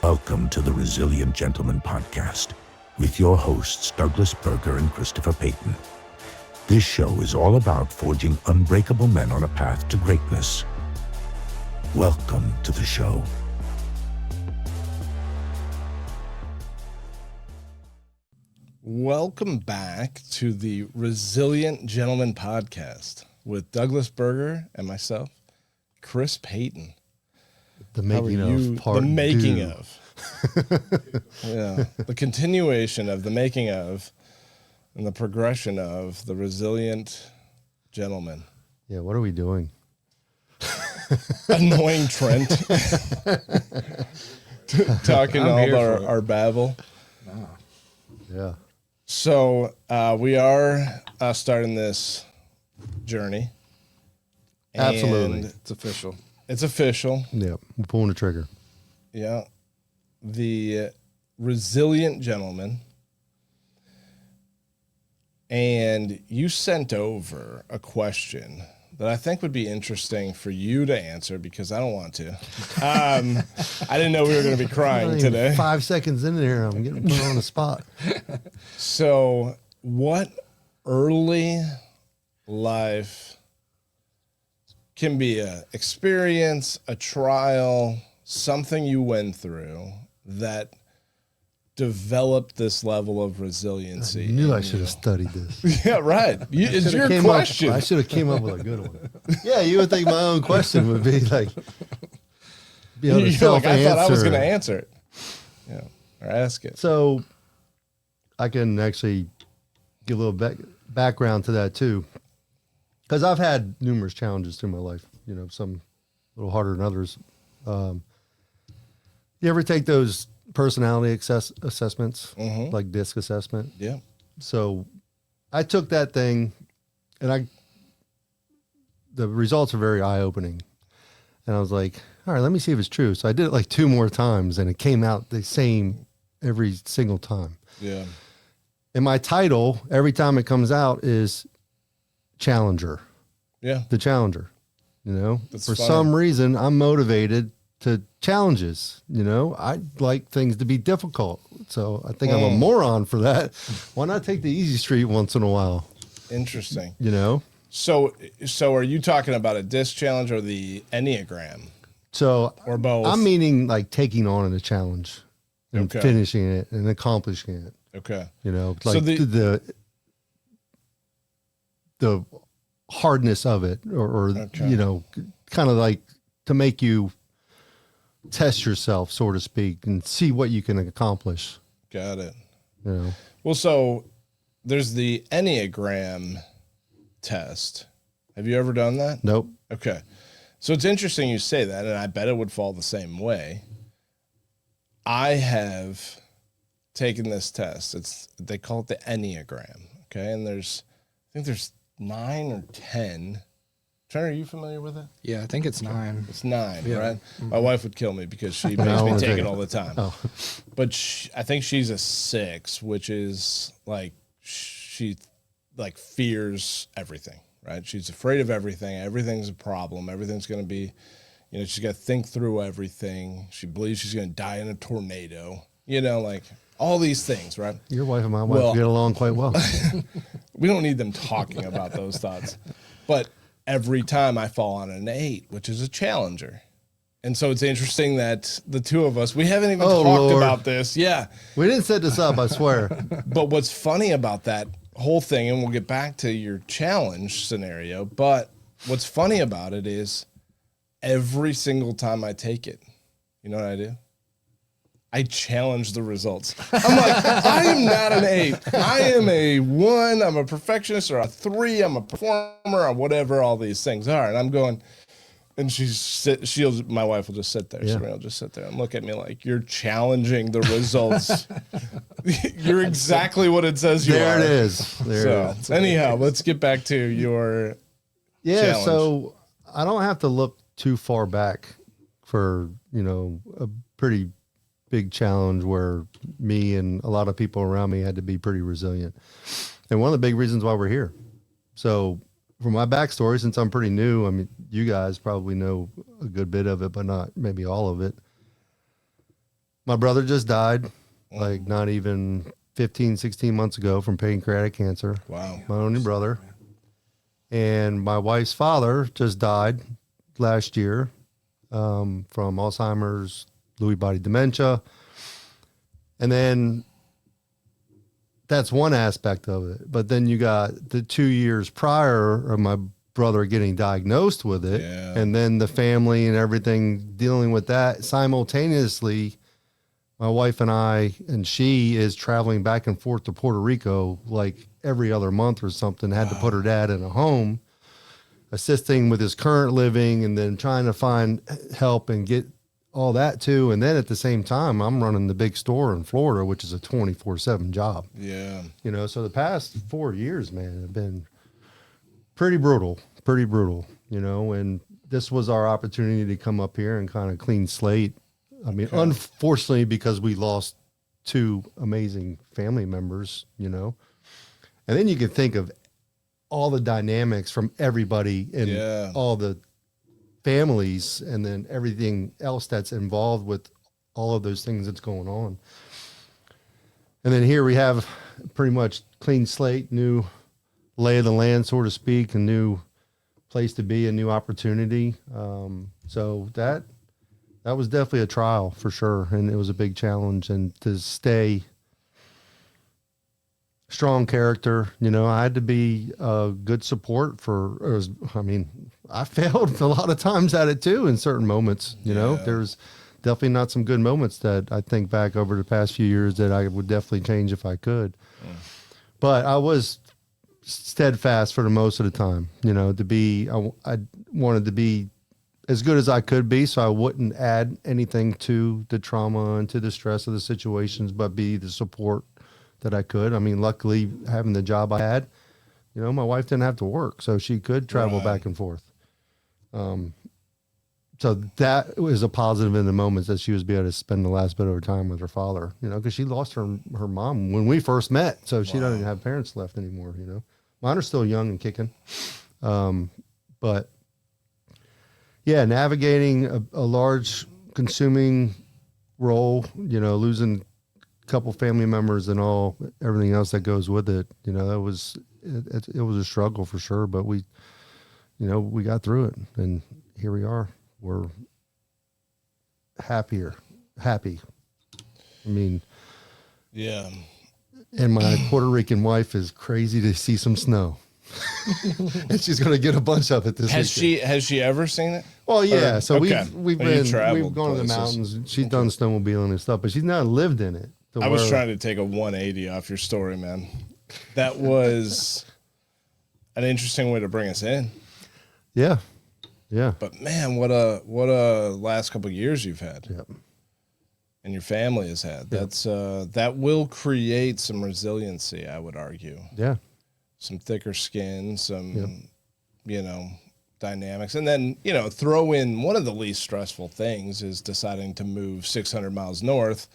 Welcome to the Resilient Gentleman Podcast with your hosts, Douglas Berger and Christopher Payton. This show is all about forging unbreakable men on a path to greatness. Welcome to the show. Welcome back to the Resilient Gentleman Podcast with Douglas Berger and myself, Chris Payton. The making of part The making two. of. Yeah. The continuation of the making of and the progression of the Resilient Gentleman. Yeah, what are we doing? Annoying Trent. Talking all our babble. Yeah. So we are starting this journey. Absolutely. And it's official. It's official. Yeah, we're pulling the trigger. Yeah. The Resilient Gentleman. And you sent over a question that I think would be interesting for you to answer because I don't want to. I didn't know we were going to be crying today. 5 seconds in there, I'm getting put on the spot. So, what early life can be an experience, a trial, something you went through that developed this level of resiliency? I knew I should have studied this. Yeah, right. It's your question. I should have came up with a good one. Yeah, you would think my own question would be like, be able to You're like, I thought I was going to answer. answer it. Yeah, or ask it. So I can actually give a little background to that too. Because I've had numerous challenges through my life, some a little harder than others. You ever take those personality assessments, like DISC assessment? Yeah. So I took that thing and the results are very eye-opening. And I was like, all right, let me see if it's true. So I did it like 2 more times and it came out the same every single time. Yeah. And my title, every time it comes out, is Challenger. Yeah. The Challenger. That's For funny. some reason, I'm motivated to challenges. I like things to be difficult. So I think I'm a moron for that. Why not take the easy street once in a while? Interesting. So So are you talking about a DISC challenge or the Enneagram? Or both? I'm meaning like taking on a challenge and Okay. finishing it and accomplishing it. Okay. Like So the hardness of it or Okay. kind of like to make you test yourself, so to speak, and see what you can accomplish. Got it. You Well, so there's the Enneagram test. Have you ever done that? Nope. Okay. So it's interesting you say that, and I bet it would fall the same way. I have taken this test. They call it the Enneagram. Okay. And I think there's 9 or 10. Trent, are you familiar with it? Yeah, I think it's 9. It's 9, Yeah. right? My wife would kill me because she makes I me wanna take take it it. all the time. Oh. But I think she's a 6, which is like she like fears everything, right? She's afraid of everything. Everything's a problem. Everything's going to be, she's got to think through everything. She believes she's going to die in a tornado, like all these things, right? Your wife and my wife get along quite well. We don't need them talking about those thoughts. But every time I fall on an 8, which is a challenger. And so it's interesting that the two of us, we haven't even talked Lord. about this. Yeah. We didn't set this up, I swear. But what's funny about that whole thing, and we'll get back to your challenge scenario, but what's funny about it is every single time I take it, you know what I do? I challenge the results. I'm like, I am not an 8. I am a 1. I'm a perfectionist, or a 3. I'm a performer, or whatever all these things are. And I'm going, and my wife will just sit there. Yeah. Serena will just sit there and look at me like, you're challenging the results. You're exactly what it says you are. There it is. There it is. Anyhow, let's get back to your Yeah, challenge. so I don't have to look too far back for, a pretty big challenge where me and a lot of people around me had to be pretty resilient. And one of the big reasons why we're here. So for my backstory, since I'm pretty new, I mean, you guys probably know a good bit of it, but not maybe all of it. My brother just died, like not even 15, 16 months ago from pancreatic cancer. Wow. My only brother. And my wife's father just died last year from Alzheimer's, Lewy body dementia. And then that's one aspect of it. But then you got the 2 years prior of my brother getting diagnosed with it. Yeah. And then the family and everything dealing with that simultaneously. My wife and I, and she is traveling back and forth to Puerto Rico like every other month or something, had to put her dad in a home, assisting with his current living and then trying to find help and get all that too. And then at the same time, I'm running the big store in Florida, which is a 24/7 job. Yeah. You know, so the past 4 years, man, have been pretty brutal, you know, and this was our opportunity to come up here and kind of clean slate. I mean, unfortunately, because we lost 2 amazing family members, you know, and then you can think of all the dynamics from everybody and all the families and then everything else that's involved with all of those things that's going on. And then here we have pretty much clean slate, new lay of the land, so to speak, a new place to be, a new opportunity. So that was definitely a trial for sure. And it was a big challenge. And to stay strong character, you know, I had to be a good support I failed a lot of times at it too in certain moments, you know. There's definitely not some good moments that I think back over the past few years that I would definitely change if I could. But I was steadfast for the most of the time, you know, I wanted to be as good as I could be, so I wouldn't add anything to the trauma and to the stress of the situations, but be the support that I could. I mean, luckily, having the job I had, you know, my wife didn't have to work, so she could travel back and forth. So that was a positive in the moments that she was able to spend the last bit of her time with her father, you know, because she lost her mom when we first met, so she doesn't have parents left anymore, you know. Mine are still young and kicking. But yeah, navigating a large consuming role, you know, losing a couple family members and everything else that goes with it, you know, it was a struggle for sure, but we got through it and here we are. We're happy. I mean, yeah. And my Puerto Rican wife is crazy to see some snow. And she's going to get a bunch of it this weekend. Has she ever seen it? Well, yeah. So we've gone places. to the mountains. She's done snowmobiling and stuff, but she's not lived in it. I was trying to take a 180 off your story, man. That was an interesting way to bring us in. Yeah. Yeah. But man, what a last couple of years you've had. Yep. And your family has had. That's that will create some resiliency, I would argue. Yeah. Some thicker skin, some you know, dynamics. And then, you know, throw in one of the least stressful things is deciding to move 600 miles north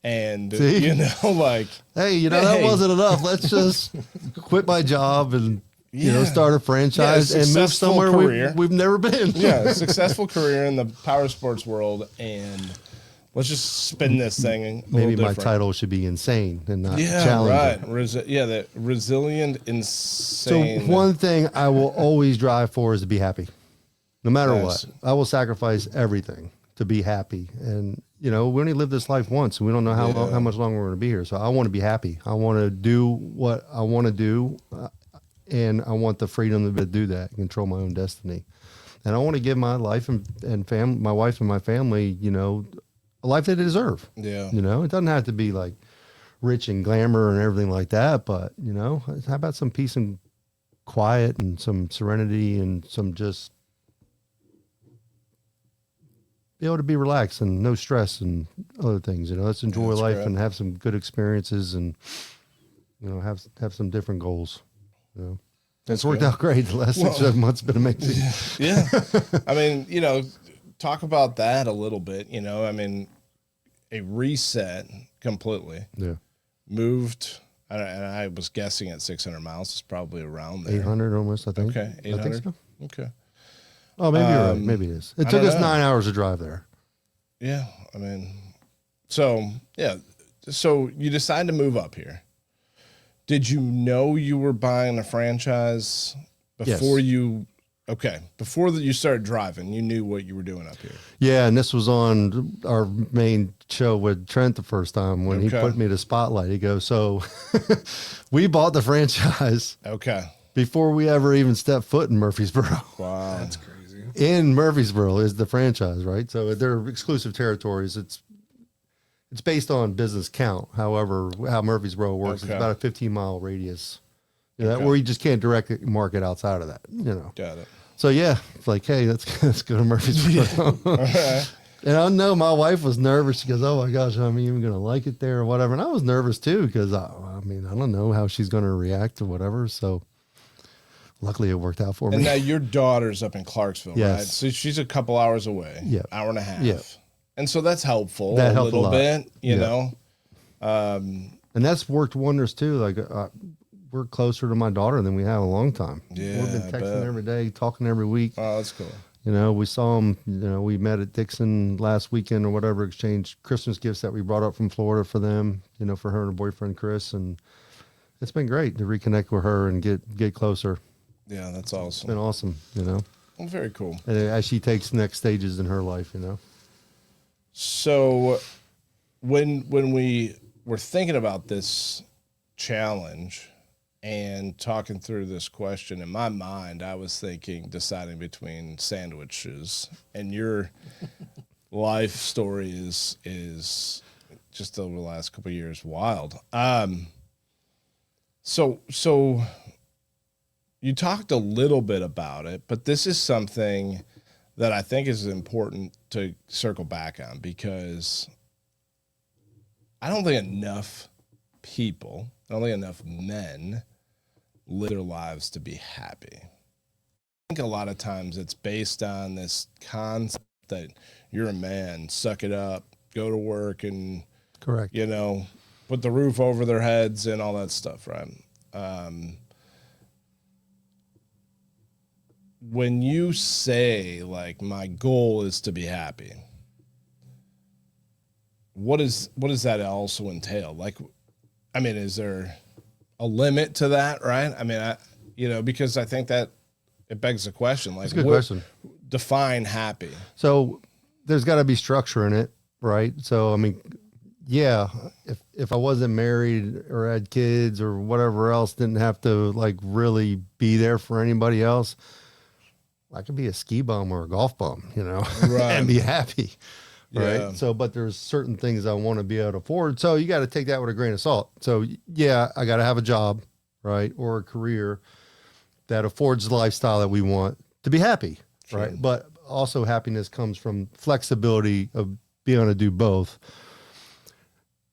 and you know, like, hey, you know, that wasn't enough. Let's just quit my job and you know, start a franchise and move somewhere we've never been. Yeah, successful career in the power sports world, and let's just spin this thing. Maybe my title should be insane and not challenging. Right. The resilient, insane. So one thing I will always drive for is to be happy, no matter what. I will sacrifice everything to be happy. And you know, we only live this life once, and we don't know how much longer we're going to be here. So I want to be happy. I want to do what I want to do. And I want the freedom to do that, control my own destiny. And I want to give my life and my wife and my family, you know, a life they deserve. Yeah. You know, it doesn't have to be like rich and glamour and everything like that, but you know, how about some peace and quiet and some serenity and some just be able to be relaxed and no stress and other things, you know, let's enjoy life and have some good experiences and, you know, have some different goals. You know, it's worked out great. The last 6 or 7 months been amazing. Yeah. I mean, you know, talk about that a little bit, you know, I mean, a reset completely. Yeah. Moved, and I was guessing at 600 miles. It's probably around there. 800 almost, I think. Okay. 800. I think so. Okay. Oh, maybe you're right. Maybe it is. It took us 9 hours to drive there. Yeah. I mean, So, yeah. So you decided to move up here. Did you know you were buying a franchise before before you started driving, you knew what you were doing up here? Yeah, and this was on our main show with Trent the first time when he put me to spotlight. He goes, so we bought the franchise before we ever even stepped foot in Murfreesboro. Wow. That's crazy. In Murfreesboro is the franchise, right? So they're exclusive territories. It's based on business count. However, how Murfreesboro works is about a 15-mile radius. Where you just can't direct market outside of that, Got it. So yeah, it's like, hey, let's go to Murfreesboro. And I know my wife was nervous. She goes, oh my gosh, I'm even going to like it there or whatever. And I was nervous too, because I don't know how she's going to react or whatever. So luckily it worked out for me. And now your daughter's up in Clarksville, right? So she's a couple hours away, hour and a half. Yeah. And so that's helpful That a helped little a lot. bit, you know? And that's worked wonders too. Like we're closer to my daughter than we have in a long time. Yeah, We've been texting every day, talking every week. Oh, that's cool. We saw them, we met at Dixon last weekend or whatever, exchanged Christmas gifts that we brought up from Florida for them, for her and her boyfriend, Chris. And it's been great to reconnect with her and get closer. Yeah, that's awesome. It's been awesome, Well, very cool. And as she takes next stages in her life, So when we were thinking about this challenge and talking through this question, in my mind, I was deciding between sandwiches, and your life story is just over the last couple of years wild. So you talked a little bit about it, but this is something that I think is important to circle back on, because I don't think enough people, I don't think enough men live their lives to be happy. I think a lot of times it's based on this concept that you're a man, suck it up, go to work, and correct, put the roof over their heads and all that stuff, right? When you say, like, my goal is to be happy, what does that also entail? Like, I mean, is there a limit to that, right? I mean, because I think that it begs the question, like, that's a good question. Define happy. So there's got to be structure in it, right? So, I mean, yeah, if I wasn't married or had kids or whatever else, didn't have to like really be there for anybody else, I could be a ski bum or a golf bum, Right. and be happy. Right. Yeah. So, but there's certain things I want to be able to afford. So you got to take that with a grain of salt. So yeah, I got to have a job, right, or a career that affords the lifestyle that we want to be happy. Sure. Right. But also happiness comes from flexibility of being able to do both.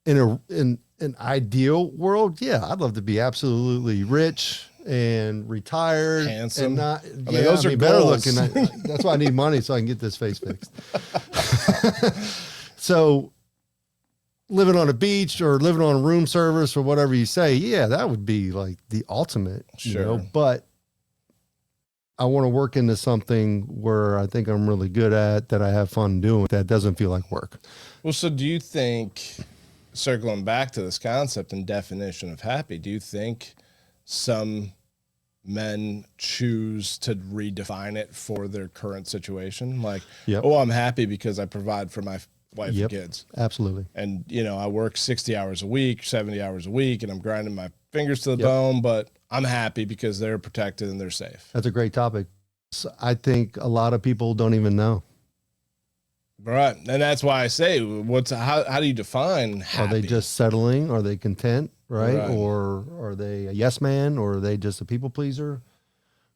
In an ideal world, yeah, I'd love to be absolutely rich and retired, handsome, and not. Those are better goals. looking. That's why I need money so I can get this face fixed. So, living on a beach or living on room service or whatever you say, yeah, that would be like the ultimate. Sure. But I want to work into something where I think I'm really good at, that I have fun doing, that doesn't feel like work. Well, so do you think, circling back to this concept and definition of happy, do you think some men choose to redefine it for their current situation? Like, oh, I'm happy because I provide for my wife and kids. Absolutely. And, I work 60 hours a week, 70 hours a week, and I'm grinding my fingers to the bone, but I'm happy because they're protected and they're safe. That's a great topic. So I think a lot of people don't even know. Right. And that's why I say, how do you define happy? Are they just settling? Are they content? Right? Or are they a yes man? Or are they just a people pleaser?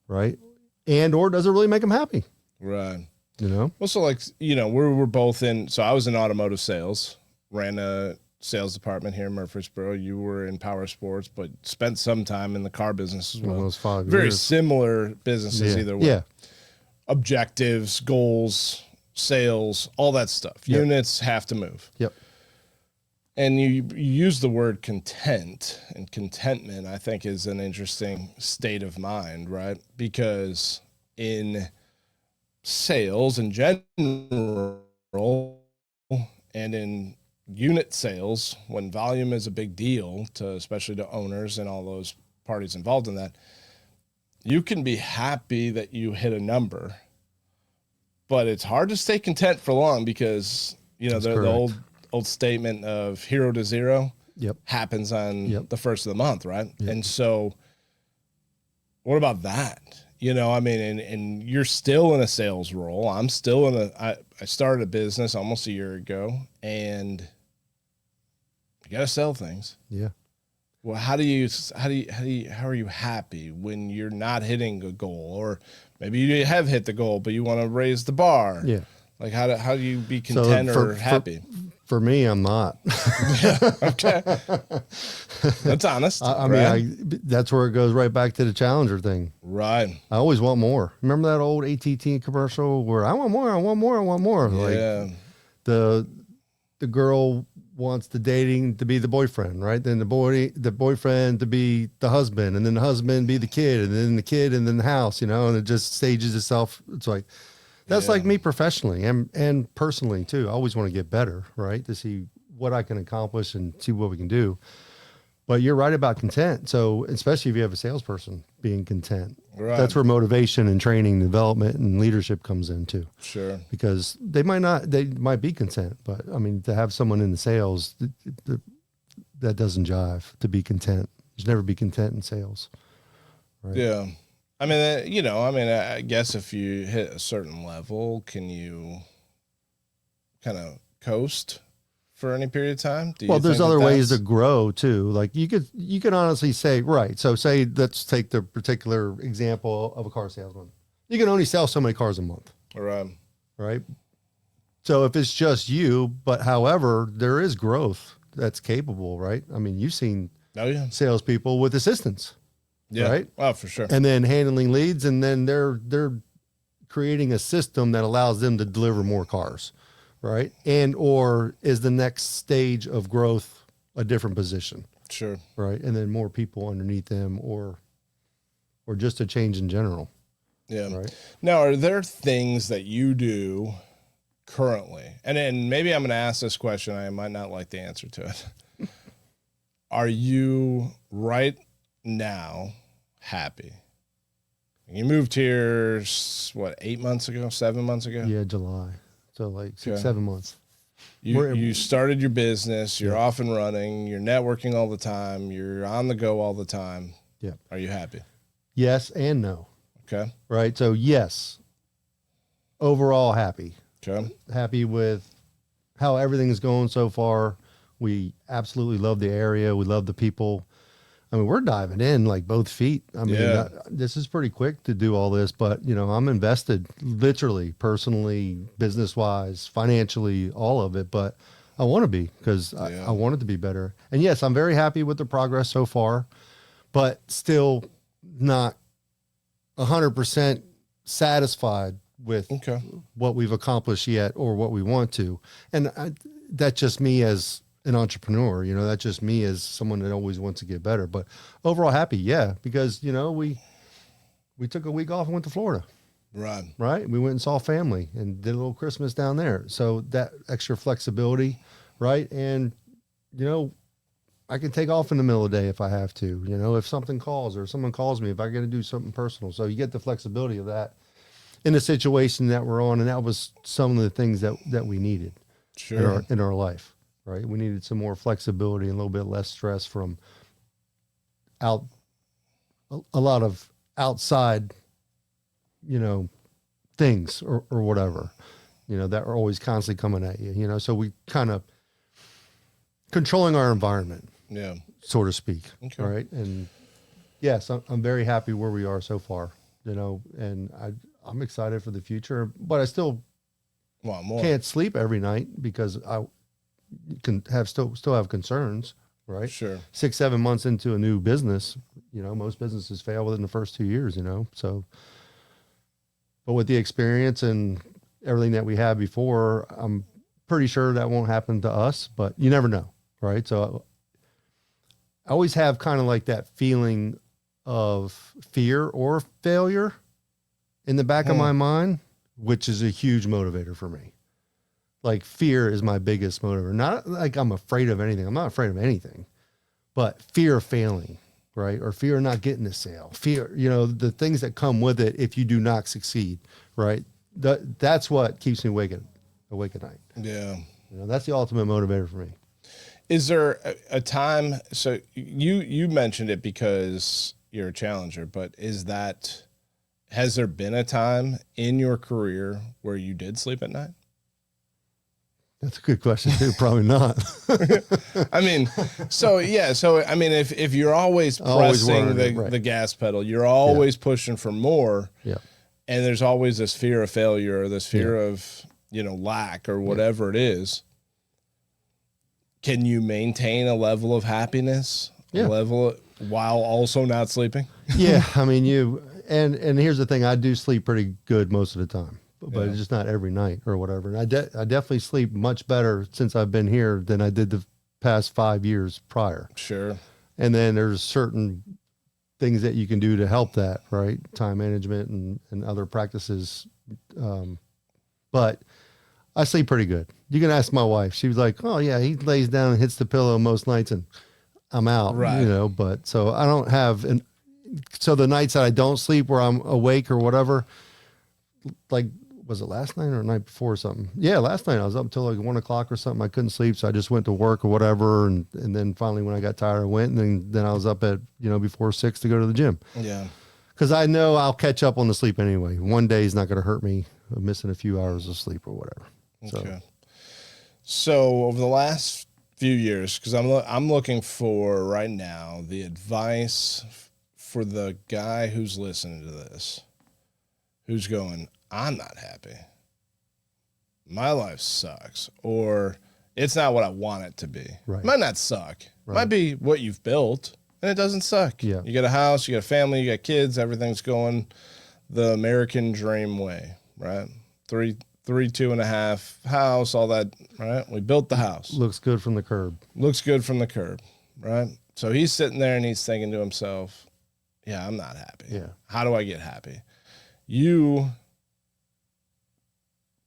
Right. And, or does it really make them happy? Right. Well, so like, we're both so I was in automotive sales, ran a sales department here in Murfreesboro. You were in power sports, but spent some time in the car business as well. Almost 5 years. Very similar businesses either way. Yeah. Objectives, goals, sales, all that stuff. Units have to move. Yep. And you use the word content, and contentment, I think, is an interesting state of mind, right? Because in sales in general and in unit sales, when volume is a big deal to, especially to owners and all those parties involved in that, you can be happy that you hit a number, but it's hard to stay content for long because, you know, the old statement of hero to zero happens on the first of the month, right? And so what about that? You know, I mean, and you're still in a sales role. I'm still in I started a business almost a year ago, and you got to sell things. Yeah. Well, how are you happy when you're not hitting a goal, or maybe you have hit the goal, but you want to raise the bar? Yeah. Like how do you be content or happy? For me, I'm not. Okay. That's honest. I right? mean, that's where it goes right back to the challenger thing. Right. I always want more. Remember that old AT&T commercial where I want more, I want more, I want more. Yeah. Like the girl wants the dating to be the boyfriend, right? Then the boyfriend to be the husband, and then the husband be the kid, and then the kid, and then the house, you know, and it just stages itself. It's like, that's like me professionally and personally too. I always want to get better, right? To see what I can accomplish and see what we can do. But you're right about content. So especially if you have a salesperson, being content, that's where motivation and training, development and leadership comes in too. Sure. Because they might be content, but I mean, to have someone in the sales, that doesn't jive. To be content, there's never be content in sales. Right? Yeah. I mean, you know, I guess if you hit a certain level, can you kind of coast for any period of time? Well, there's other ways to grow too. Like you could honestly say, right. So say, let's take the particular example of a car salesman. You can only sell so many cars a month. Right. So if it's just you, but however, there is growth that's capable, right? I mean, you've seen salespeople with assistants. Yeah. Right. Oh, for sure. And then handling leads, and then they're creating a system that allows them to deliver more cars, right? And or is the next stage of growth a different position? Sure. Right. And then more people underneath them, or just a change in general. Yeah. Right. Now, are there things that you do currently? And maybe I'm going to ask this question. I might not like the answer to it. Are you right now happy? You moved here, what, 8 months ago, 7 months ago? Yeah, July. So like 6-7 months. You started your business, you're off and running, you're networking all the time, you're on the go all the time. Yeah. Are you happy? Yes and no. Okay. Right. So yes, overall happy. Okay. Happy with how everything is going so far. We absolutely love the area. We love the people. I mean, we're diving in like both feet. I mean, this is pretty quick to do all this, but you know, I'm invested literally, personally, business-wise, financially, all of it. But I want to be, because I want it to be better. And yes, I'm very happy with the progress so far, but still not 100% satisfied with what we've accomplished yet, or what we want to. And that's just me as an entrepreneur, you know, that's just me as someone that always wants to get better. But overall happy, because you know, we took a week off and went to Florida. Right. We went and saw family and did a little Christmas down there. So that extra flexibility, right? And you know, I can take off in the middle of the day if I have to, you know, if something calls or someone calls me, if I got to do something personal. So you get the flexibility of that in the situation that we're on. And that was some of the things that we needed in our life. Right. We needed some more flexibility and a little bit less stress from a lot of outside, you know, things or whatever, you know, that are always constantly coming at you, you know, so we kind of controlling our environment, so to speak. Okay. Right. And yes, I'm very happy where we are so far, you know, and I'm excited for the future, but I still can't sleep every night because I can have still have concerns, right? Sure. 6-7 months into a new business, you know, most businesses fail within the first 2 years, you know, so, but with the experience and everything that we had before, I'm pretty sure that won't happen to us, but you never know. Right. So I always have kind of like that feeling of fear or failure in the back of my mind, which is a huge motivator for me. like fear is my biggest motivator. Not like I'm afraid of anything. I'm not afraid of anything, but fear of failing, right? Or fear of not getting the sale. Fear, the things that come with it if you do not succeed, right? That's what keeps me awake at night. Yeah. That's the ultimate motivator for me. Is there a time? So you mentioned it because you're a challenger, but has there been a time in your career where you did sleep at night? That's a good question too. Probably not. I mean, if you're always pressing the gas pedal, you're always pushing for more. Yeah. And there's always this fear of failure, or this fear of, lack, or whatever it is. Can you maintain a level of happiness, while also not sleeping? Yeah. I mean, and here's the thing, I do sleep pretty good most of the time, but it's just not every night or whatever. And I definitely sleep much better since I've been here than I did the past 5 years prior. Sure. And then there's certain things that you can do to help that, right? Time management and other practices. But I sleep pretty good. You can ask my wife. She was like, oh yeah, he lays down and hits the pillow most nights and I'm out, right. But so I don't have, so the nights that I don't sleep where I'm awake or whatever, like, was it last night or the night before or something? Yeah, last night I was up until like 1 o'clock or something. I couldn't sleep, so I just went to work or whatever, and then finally when I got tired, I went, and then I was up at before 6 to go to the gym. Yeah, because I know I'll catch up on the sleep anyway. One day is not going to hurt me missing a few hours of sleep or whatever. Okay. So over the last few years, because I'm looking for right now the advice for the guy who's listening to this, who's going, I'm not happy. My life sucks. Or it's not what I want it to be. Right. It might not suck. Right. It might be what you've built, and it doesn't suck. Yeah. You got a house, you got a family, you got kids, everything's going the American dream way, right? 2.5 house, all that, right? We built the house. Looks good from the curb. Looks good from the curb, right? So he's sitting there and he's thinking to himself, yeah, I'm not happy. Yeah. How do I get happy? You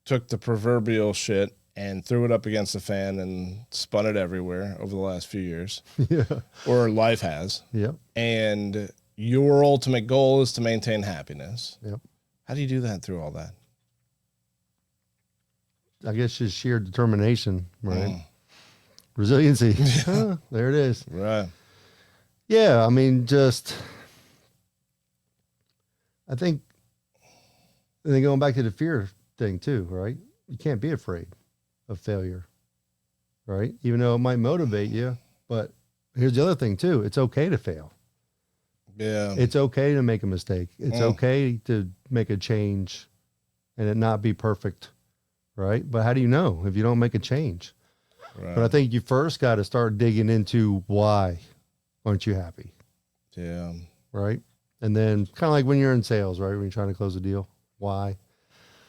took the proverbial shit and threw it up against the fan and spun it everywhere over the last few years. Yeah. Or life has. Yep. And your ultimate goal is to maintain happiness. Yep. How do you do that through all that? I guess just sheer determination, right? Resiliency. There it is. Right. Yeah, I mean, I think going back to the fear thing too, right? You can't be afraid of failure, right? Even though it might motivate you, but here's the other thing too. It's okay to fail. Yeah. It's okay to make a mistake. It's okay to make a change and it not be perfect, right? But how do you know if you don't make a change? Right. But I think you first got to start digging into why aren't you happy? Yeah. Right? And then kind of like when you're in sales, right? When you're trying to close a deal, why?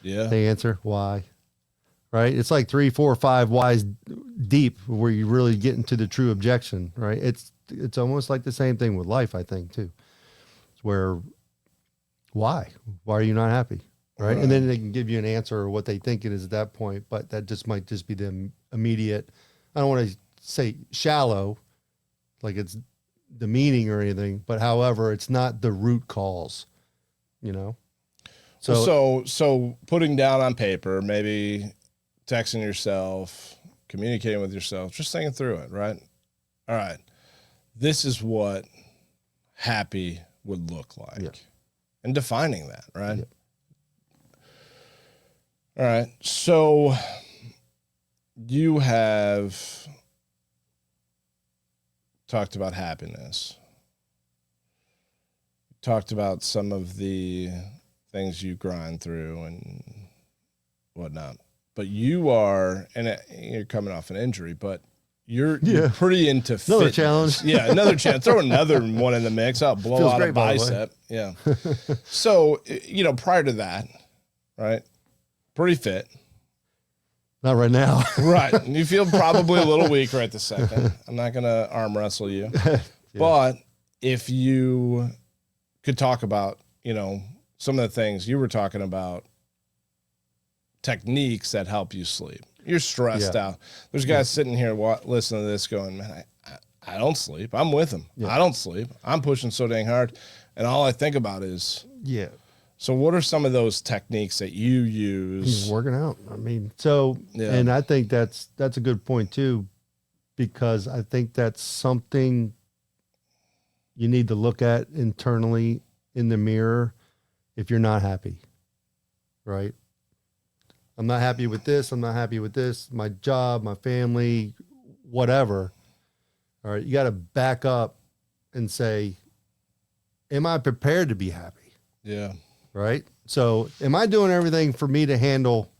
Yeah. The answer, why? Right? It's like 3, 4, 5 whys deep where you really get into the true objection, right? It's almost like the same thing with life, I think, too. It's where, why? Why are you not happy? Right? And then they can give you an answer or what they think it is at that point, but that just might just be the immediate, I don't want to say shallow, like it's demeaning or anything, but however, it's not the root cause, So putting down on paper, maybe texting yourself, communicating with yourself, just thinking through it, right? All right. This is what happy would look like. And defining that, right? Yep. All right. So you have talked about happiness. Talked about some of the things you grind through and whatnot. But you are, and you're coming off an injury, but you're pretty into fitness. Another challenge. Yeah, another challenge. Throw another one in the mix. I'll blow Feels out a great, by the way. bicep. Yeah. So, prior to that, right, pretty fit. Not right now. Right. And you feel probably a little weak right this second. I'm not going to arm wrestle you. But if you could talk about, some of the things you were talking about, techniques that help you sleep. You're stressed out. There's guys sitting here listening to this going, man, I don't sleep. I'm with him. I don't sleep. I'm pushing so dang hard. And all I think about is, so what are some of those techniques that you use? He's working out. I mean, so, and I think that's a good point too, because I think that's something you need to look at internally in the mirror if you're not happy, right? I'm not happy with this. I'm not happy with this. My job, my family, whatever. All right. You got to back up and say, am I prepared to be happy? Yeah. Right. So am I doing everything for me to handle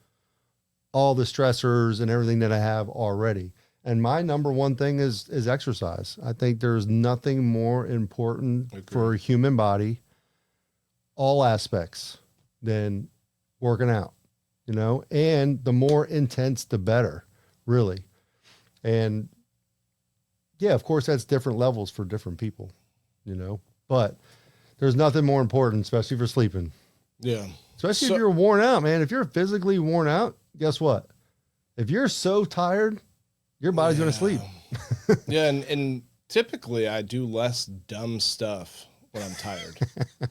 all the stressors and everything that I have already? And my number one thing is exercise. I think there's nothing more important for a human body, all aspects, than working out, you know, and the more intense, the better, really. And yeah, of course, that's different levels for different people, you know, but there's nothing more important, especially for sleeping. Yeah. Especially if you're worn out, man. If you're physically worn out, guess what? If you're so tired, your body's going to sleep. Yeah. And typically I do less dumb stuff when I'm tired,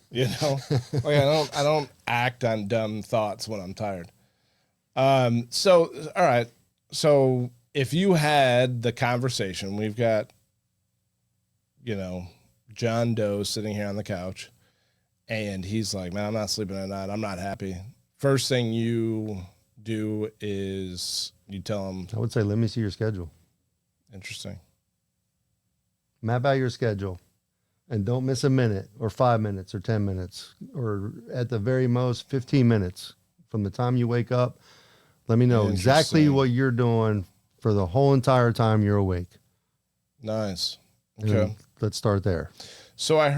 you know, like I don't act on dumb thoughts when I'm tired. So, all right. So if you had the conversation, we've got, you know, John Doe sitting here on the couch and he's like, man, I'm not sleeping at night. I'm not happy. First thing you do is you tell him. I would say, let me see your schedule. Interesting. Map out your schedule and don't miss a minute or 5 minutes or 10 minutes or at the very most 15 minutes from the time you wake up. Let me know exactly what you're doing for the whole entire time you're awake. Nice. Okay. Let's start there. So I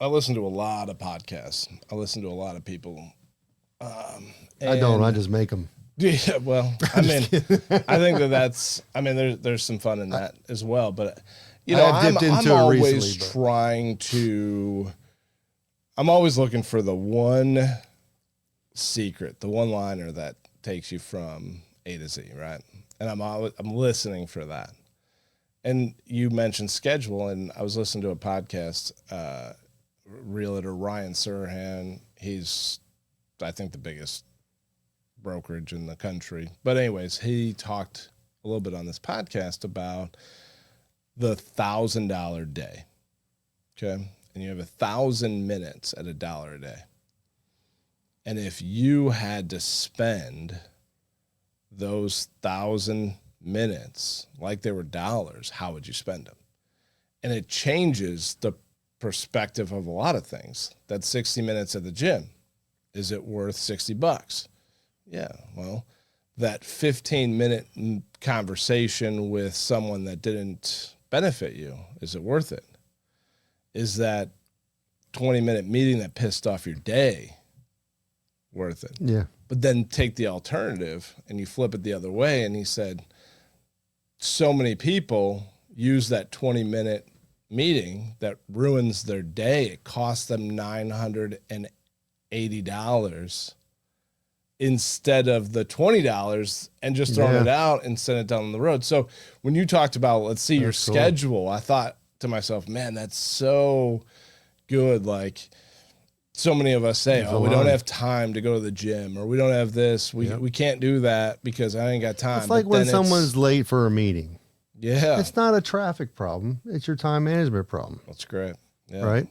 listen to a lot of podcasts. I listen to a lot of people. I don't, I just make them. Yeah, well, I mean, I think there's some fun in that as well. But, you know, I'm always trying to, I'm always looking for the one secret, the one liner that takes you from A to Z, right? And I'm listening for that. And you mentioned schedule, and I was listening to a podcast, realtor Ryan Serhan. He's, I think, the biggest brokerage in the country. But anyways, he talked a little bit on this podcast about the $1,000 day. Okay. And you have 1,000 minutes at $1 a day. And if you had to spend those 1,000 minutes like they were dollars, how would you spend them? And it changes the perspective of a lot of things. That 60 minutes at the gym, is it worth $60? Yeah, well, that 15-minute conversation with someone that didn't benefit you, is it worth it? Is that 20-minute meeting that pissed off your day worth it? Yeah. But then take the alternative and you flip it the other way. And he said, so many people use that 20-minute meeting that ruins their day. It costs them $980 instead of the $20 and just throwing it out and send it down the road. So when you talked about, let's see your schedule, I thought to myself, man, that's so good. Like so many of us say, we don't have time to go to the gym, or we don't have this. We can't do that because I ain't got time. It's like when someone's late for a meeting. Yeah. It's not a traffic problem. It's your time management problem. That's great. Yeah. Right?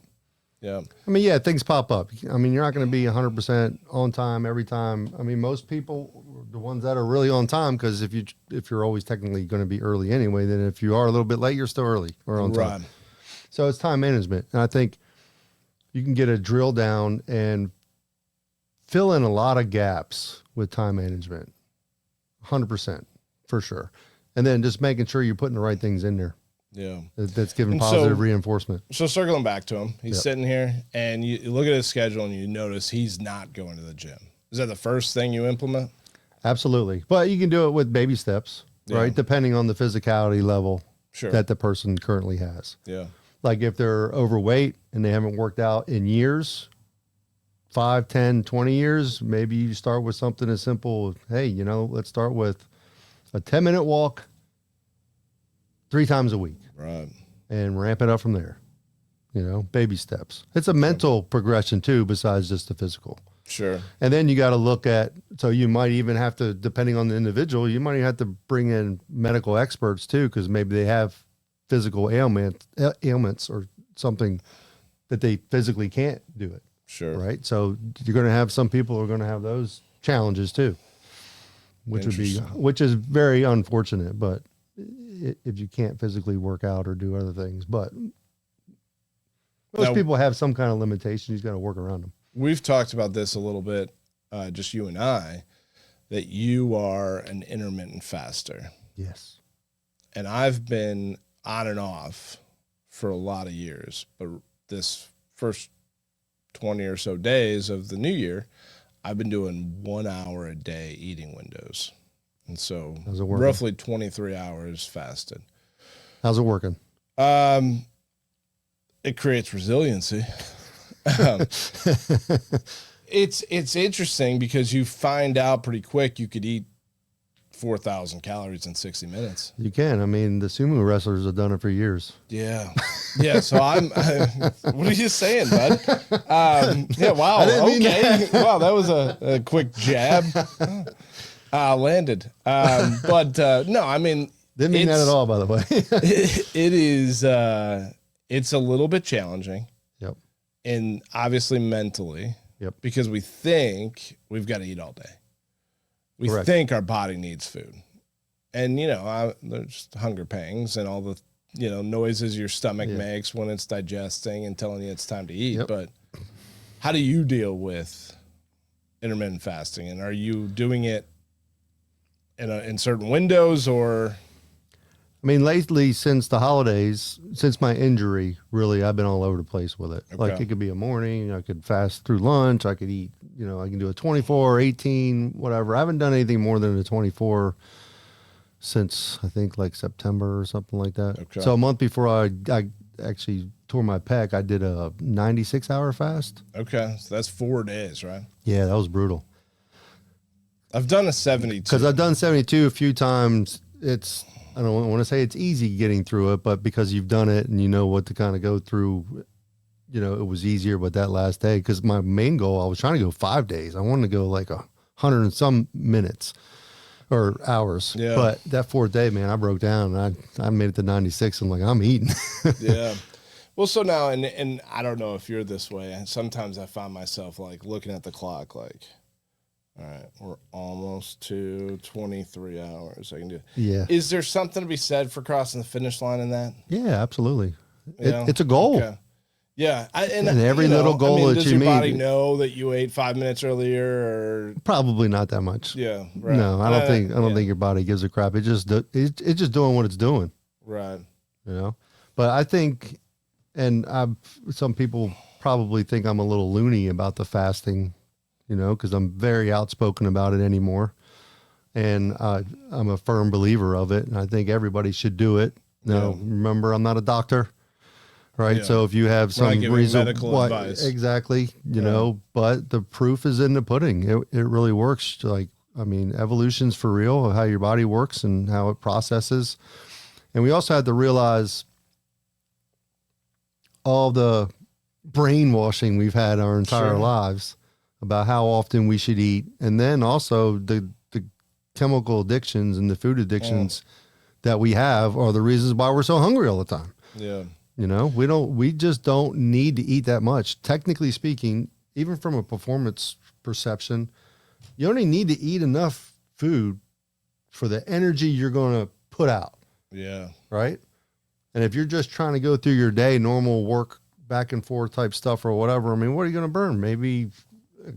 Yeah. I mean, yeah, things pop up. I mean, you're not going to be 100% on time every time. I mean, most people, the ones that are really on time, because if you're always technically going to be early anyway, then if you are a little bit late, you're still early or on time. So it's time management. And I think you can get a drill down and fill in a lot of gaps with time management. 100% for sure. And then just making sure you're putting the right things in there. Yeah. That's giving positive reinforcement. So circling back to him, he's sitting here and you look at his schedule and you notice he's not going to the gym. Is that the first thing you implement? Absolutely. But you can do it with baby steps, right? Depending on the physicality level that the person currently has. Yeah. Like if they're overweight and they haven't worked out in years, 5, 10, 20 years, maybe you start with something as simple as, hey, let's start with a 10-minute walk 3 times a week. Right. And ramp it up from there. Baby steps. It's a mental progression too, besides just the physical. Sure. And then you got to look at, so you might even have to, depending on the individual, you might have to bring in medical experts too, because maybe they have physical ailments or something that they physically can't do it. Sure. Right. So you're going to have some people who are going to have those challenges too, which is very unfortunate, but if you can't physically work out or do other things, but most people have some kind of limitation. You've got to work around them. We've talked about this a little bit, just you and I, that you are an intermittent faster. Yes. And I've been on and off for a lot of years, but this first 20 or so days of the new year, I've been doing 1 hour a day eating windows. And so roughly 23 hours fasted. How's it working? It creates resiliency. It's interesting because you find out pretty quick you could eat 4,000 calories in 60 minutes. You can. I mean, the sumo wrestlers have done it for years. Yeah. Yeah. So what are you saying, bud? Yeah. Wow. Okay. Wow. That was a quick jab. Landed. But no, I mean, didn't mean that at all, by the way. it is, it's a little bit challenging. Yep. And obviously mentally. Yep. Because we think we've got to eat all day. We Correct. think our body needs food. And, there's hunger pangs and all the, noises your stomach makes when it's digesting and telling you it's time to eat. Yep. But how do you deal with intermittent fasting? And are you doing it in certain windows or? I mean, lately, since the holidays, since my injury, really, I've been all over the place with it. Okay. Like, it could be a morning, I could fast through lunch, I could eat, I can do a 24, 18, whatever. I haven't done anything more than a 24 since, I think, like September or something like that. Okay. So a month before I actually tore my pec, I did a 96-hour fast. Okay, so that's 4 days, right? Yeah, that was brutal. I've done a 72. Because I've done 72 a few times. I don't want to say it's easy getting through it, but because you've done it and you know what to kind of go through, it was easier. But that last day, because my main goal, I was trying to go 5 days. I wanted to go like 100 and some minutes or hours. Yeah. But that 4th day, man, I broke down. And I made it to 96. I'm like, I'm eating. Yeah. Well, so now, and I don't know if you're this way. And sometimes I find myself like looking at the clock, like, all right, we're almost to 23 hours. I can do it. Yeah. Is there something to be said for crossing the finish line in that? Yeah, absolutely. It's a goal. Okay. Yeah. And every little goal that does you your body meet, know that you ate 5 minutes earlier or? Probably not that much. Yeah. Right. No, I don't think your body gives a crap. It's just doing what it's doing. Right. But I think, and some people probably think I'm a little loony about the fasting, because I'm very outspoken about it anymore. And I'm a firm believer of it. And I think everybody should do it. Now, remember, I'm not a doctor, right? Yeah. So if you have some reason, medical advice. Exactly, but the proof is in the pudding. It really works. Evolution's for real, how your body works and how it processes. And we also had to realize all the brainwashing we've had our entire lives about how often we should eat. And then also the chemical addictions and the food addictions that we have are the reasons why we're so hungry all the time. Yeah. We just don't need to eat that much. Technically speaking, even from a performance perception, you only need to eat enough food for the energy you're going to put out. Yeah. Right. And if you're just trying to go through your day, normal work, back and forth type stuff or whatever, what are you going to burn? Maybe a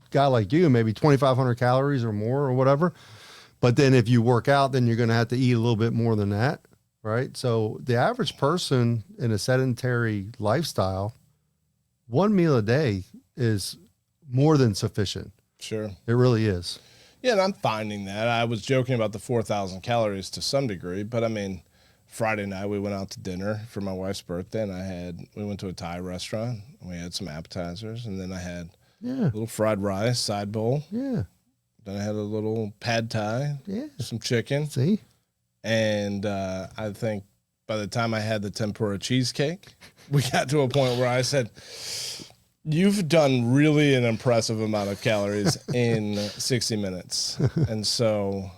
guy like you, maybe 2,500 calories or more or whatever. But then if you work out, then you're going to have to eat a little bit more than that. Right. So the average person in a sedentary lifestyle, 1 meal a day is more than sufficient. Sure. It really is. Yeah. And I'm finding that. I was joking about the 4,000 calories to some degree, but Friday night we went out to dinner for my wife's birthday and we went to a Thai restaurant and we had some appetizers and then I had Yeah. little fried rice, side bowl. Yeah. Then I had a little pad thai, Yeah. some chicken. See? And I think by the time I had the tempura cheesecake, we got to a point where I said, you've done really an impressive amount of calories in 60 minutes. And so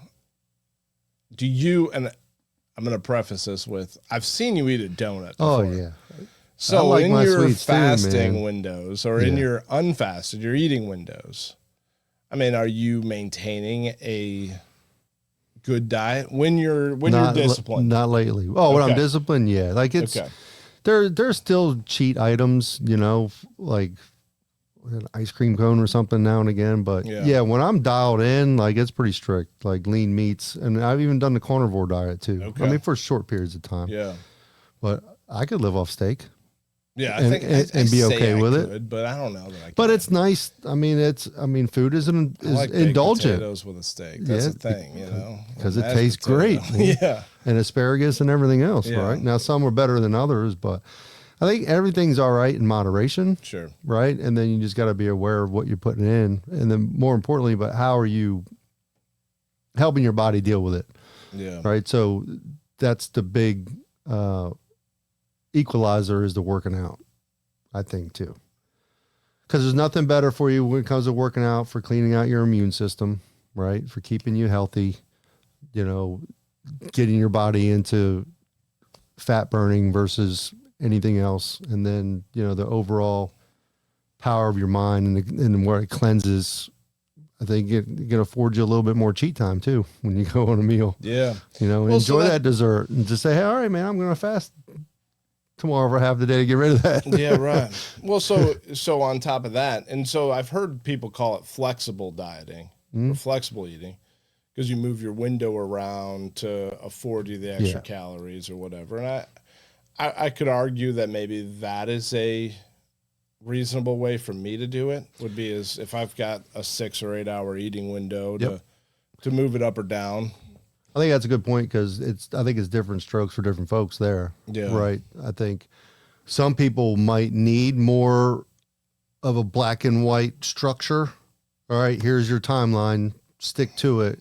do you, and I'm going to preface this with, I've seen you eat a donut before. Oh, yeah. So like in my your sweets too, fasting man. windows or in Yeah. your unfasted, your eating windows, I mean, are you maintaining a good diet when you're disciplined? Not lately. Oh, when I'm Okay. disciplined, yeah. Like it's Okay. there's still cheat items, you know, like an ice cream cone or something now and again. But Yeah. yeah, when I'm dialed in, like it's pretty strict, like lean meats. And I've even done the carnivore diet too. Okay. I mean, for short periods of time. Yeah. But I could live off steak. Yeah, I And- think and- I and be say okay I with it. could, but I don't know that I can. But it's nice. I mean, food is I like baked indulgent. potatoes with a steak. That's Yeah, the thing, you know, because it Mashed tastes potato. great. man. Yeah, And asparagus and everything else, Yeah. right? Now, some are better than others, but I think everything's all right in moderation, sure. right? And then you just got to be aware of what you're putting in. And then more importantly, but how are you helping your body deal with it, Yeah, right? So that's the big equalizer is the working out, I think, too. Because there's nothing better for you when it comes to working out for cleaning out your immune system, right? For keeping you healthy, you know, getting your body into fat burning versus anything else. And then, you know, the overall power of your mind and where it cleanses. I think it can afford you a little bit more cheat time too when you go on a meal. yeah. You know, Well, so enjoy that- that dessert and just say, hey, all right, man, I'm going to fast tomorrow for half the day to get rid of that. Yeah, right. Well, so on top of that, and so I've heard people call it flexible dieting or flexible eating because you move your window around to afford you the extra Yeah. calories or whatever. And I could argue that maybe that is a reasonable way for me to do it. Would be as if I've got a 6 or 8 hour eating window to move it up or down. I think that's a good point because I think it's different strokes for different folks there. Yeah. Right. I think some people might need more of a black and white structure. All right, here's your timeline. Stick to it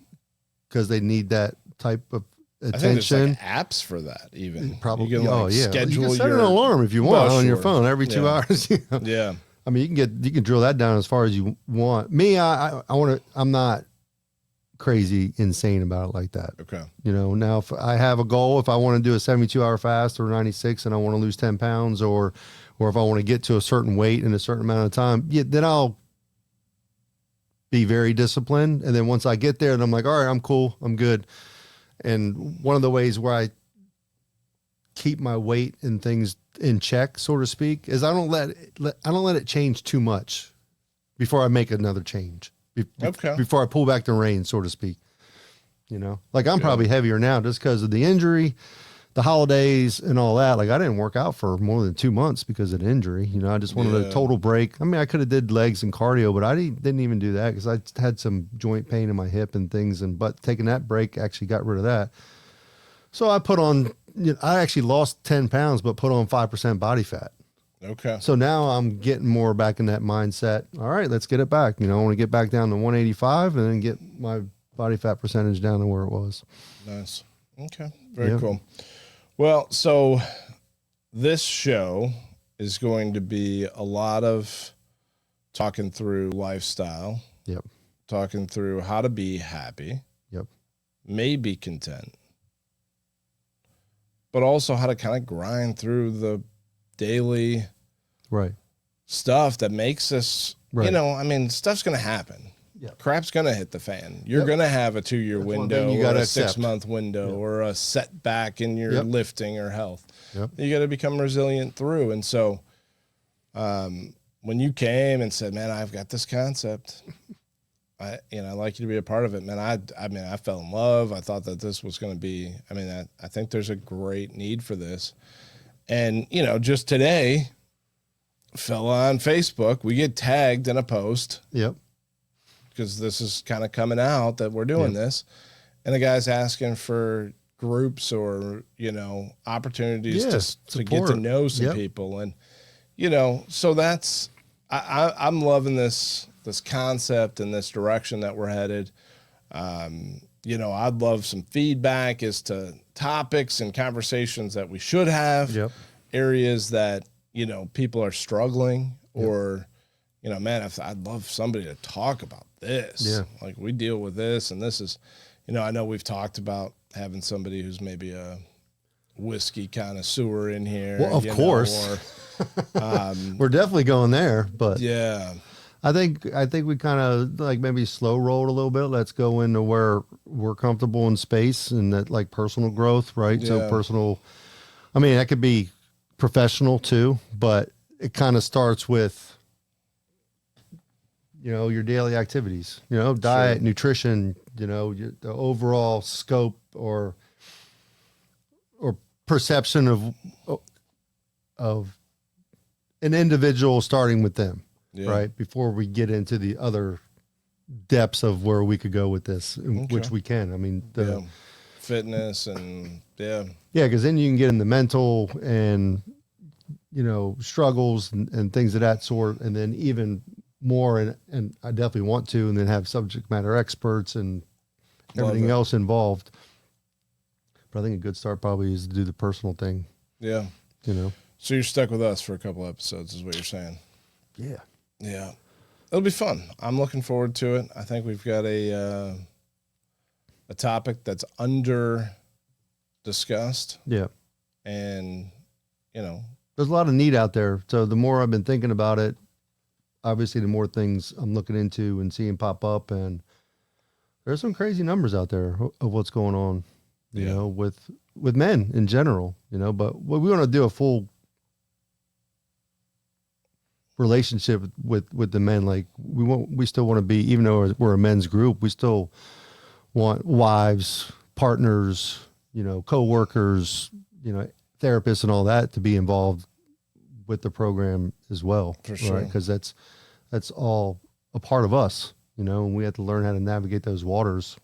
because they need that type of I think there's attention. like apps for that even. Probably. You can like oh yeah. schedule you can set your an alarm if you want Well, on your sure. phone every 2 Yeah. hours. You know? Yeah. I mean, you can drill that down as far as you want. Me, I want to. I'm not crazy insane about it like that. Okay. You know, now if I have a goal, if I want to do a 72-hour fast or 96 and I want to lose 10 pounds or if I want to get to a certain weight in a certain amount of time, yeah, then I'll be very disciplined. And then once I get there and I'm like, all right, I'm cool, I'm good. And one of the ways where I keep my weight and things in check, so to speak, is I don't let it change too much before I make another change. Okay. Before I pull back the reins, so to speak. You know, like I'm probably heavier now just because of the injury, the holidays and all that. Like I didn't work out for more than 2 months because of the injury. You know, I just wanted a total break. I mean, I could have did legs and cardio, but I didn't even do that because I had some joint pain in my hip and things. But taking that break actually got rid of that. So I put on, I actually lost 10 pounds, but put on 5% body fat. Okay. So now I'm getting more back in that mindset. All right, let's get it back. I want to get back down to 185 and then get my body fat percentage down to where it was. Nice. Okay. Very cool. Well, so this show is going to be a lot of talking through lifestyle, Yep. talking through how to be happy, Yep. maybe content, but also how to kind of grind through the daily Right. stuff that makes us, Right. stuff's going to happen. Yeah. Crap's going to hit the fan. You're going to have a 2-year That's one window thing you or gotta a accept. 6-month window or a setback in your Yep. lifting or health. Yep. You got to become resilient through. And so when you came and said, man, I've got this concept, I'd like you to be a part of it, man. I fell in love. I thought that this was going to be, I think there's a great need for this. And, just today, fella on Facebook, we get tagged in a post Yep. because this is kind of coming out that we're doing this. And the guy's asking for groups or, opportunities Yeah, to get to support. know some Yep. people. And, so that's I'm loving this concept and this direction that we're headed. I'd love some feedback as to topics and conversations that we should have, areas that, people are struggling or, man, I'd love somebody to talk about this. Yeah. Like we deal with this and this is, I know we've talked about having somebody who's maybe a whiskey connoisseur in here. Well, of course. We're definitely going there, but yeah. I think we kind of like maybe slow rolled a little bit. Let's go into where we're comfortable in space and that like personal growth, right? Yeah. So personal, I mean, that could be professional too, but it kind of starts with, your daily activities, diet, nutrition, the overall scope or perception of an individual starting with them. Yeah. Right. Before we get into the other depths of where we could go with this, which we can. I mean, fitness and Yeah. Cause then you can get in the mental and, struggles and things of that sort. And then even more. And I definitely want to, and then have subject matter experts and everything else involved. But I think a good start probably is to do the personal thing. Yeah. So you're stuck with us for a couple episodes is what you're saying. Yeah. Yeah. It'll be fun. I'm looking forward to it. I think we've got a topic that's under discussed. Yeah. And, there's a lot of need out there. So the more I've been thinking about it, obviously the more things I'm looking into and seeing pop up, and there's some crazy numbers out there of what's going on, with men in general, but we want to do a full relationship with the men. Like we still want to be, even though we're a men's group, we still want wives, partners, co-workers, therapists and all that to be involved with the program as well. For sure. Right? Because that's all a part of us, and we have to learn how to navigate those waters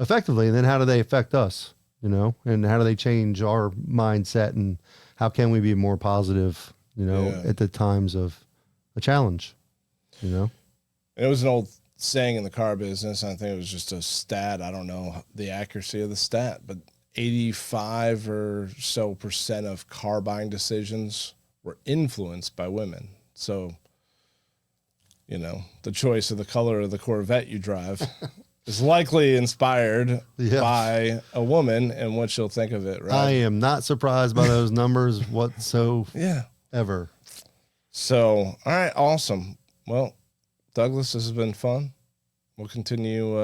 effectively. And then how do they affect us, and how do they change our mindset, and how can we be more positive, at the times of a challenge, It was an old saying in the car business. I think it was just a stat. I don't know the accuracy of the stat, but 85 or so % of car buying decisions were influenced by women. So, the choice of the color of the Corvette you drive is likely inspired by a woman and what she'll think of it, right? I am not surprised by those numbers whatsoever. So, all right, awesome. Well, Douglas, this has been fun. We'll continue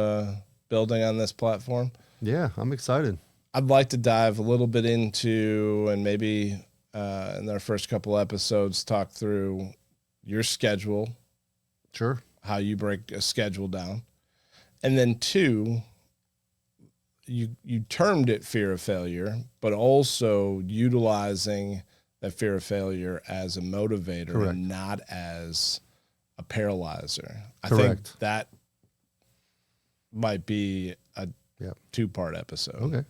building on this platform. Yeah, I'm excited. I'd like to dive a little bit into, and maybe in our first couple episodes, talk through your schedule. Sure. How you break a schedule down. And then 2, you termed it fear of failure, but also utilizing that fear of failure as a motivator. Correct. And not as a paralyzer. I think that might be a 2-part episode. Okay.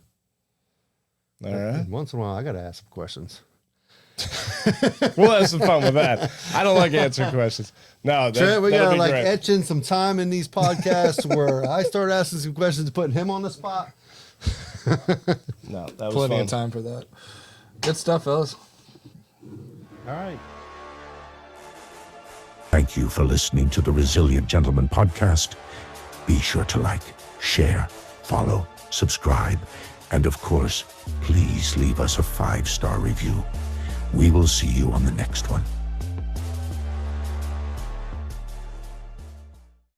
All right. Once in a while, I got to ask some questions. We'll have some fun with that. I don't like answering questions. No, Trent, we got to etch in some time in these podcasts where I start asking some questions, putting him on the spot. No, that was plenty fun. of time for that. Good stuff, fellas. All right. Thank you for listening to the Resilient Gentleman podcast. Be sure to like, share, follow, subscribe, and of course, please leave us a 5-star review. We will see you on the next one.